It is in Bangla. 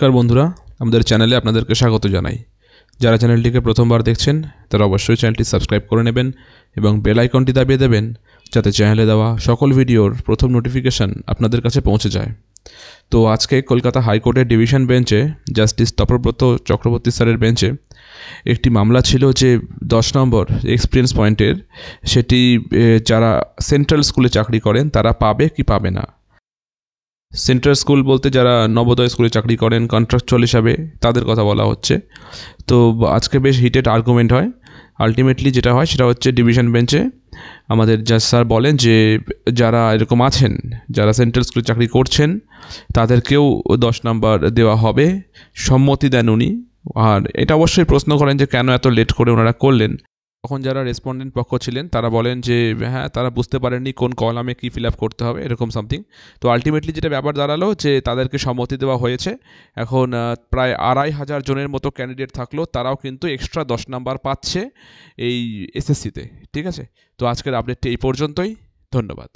নমস্কার বন্ধুরা, আমাদের চ্যানেলে আপনাদেরকে স্বাগত জানাই। যারা চ্যানেলটিকে প্রথমবার দেখছেন তারা অবশ্যই চ্যানেলটি সাবস্ক্রাইব করে নেবেন এবং বেল আইকনটি দাবিয়ে দেবেন, যাতে চ্যানেলে দেওয়া সকল ভিডিওর প্রথম নোটিফিকেশান আপনাদের কাছে পৌঁছে যায়। তো আজকে কলকাতা হাইকোর্টের ডিভিশন বেঞ্চে জাস্টিস তপব্রত চক্রবর্তী স্যারের বেঞ্চে একটি মামলা ছিল যে 10 নম্বর এক্সপিরিয়েন্স পয়েন্টের, সেটি যারা সেন্ট্রাল স্কুলে চাকরি করেন তারা পাবে কি পাবে না। সেন্ট্রাল স্কুল বলতে যারা নবোদয় স্কুলে চাকরি করেন কন্ট্রাকচুয়াল হিসাবে, তাদের কথা বলা হচ্ছে। তো আজকে বেশ হিটেড আর্গুমেন্ট হয়। আলটিমেটলি যেটা হয় সেটা হচ্ছে ডিভিশন বেঞ্চে আমাদের জাজ স্যার বলেন যে যারা এরকম আছেন, যারা সেন্ট্রাল স্কুলে চাকরি করছেন, তাদেরকেও 10 নম্বর দেওয়া হবে, সম্মতি দেন উনি। আর এটা অবশ্যই প্রশ্ন করেন যে কেন এত লেট করে ওনারা করলেন। তখন যারা রেসপন্ডেন্ট পক্ষ ছিলেন তারা বলেন যে হ্যাঁ, তারা বুঝতে পারেননি কোন কলামে কী ফিল আপ করতে হবে, এরকম সামথিং। তো আলটিমেটলি যেটা ব্যাপার দাঁড়ালো যে তাদেরকে সম্মতি দেওয়া হয়েছে। এখন প্রায় 2,500 জনের মতো ক্যান্ডিডেট থাকলো, তারাও কিন্তু এক্সট্রা 10 নাম্বার পাচ্ছে এই এসএসসিতে। ঠিক আছে, তো আজকের আপডেটটি এই পর্যন্তই। ধন্যবাদ।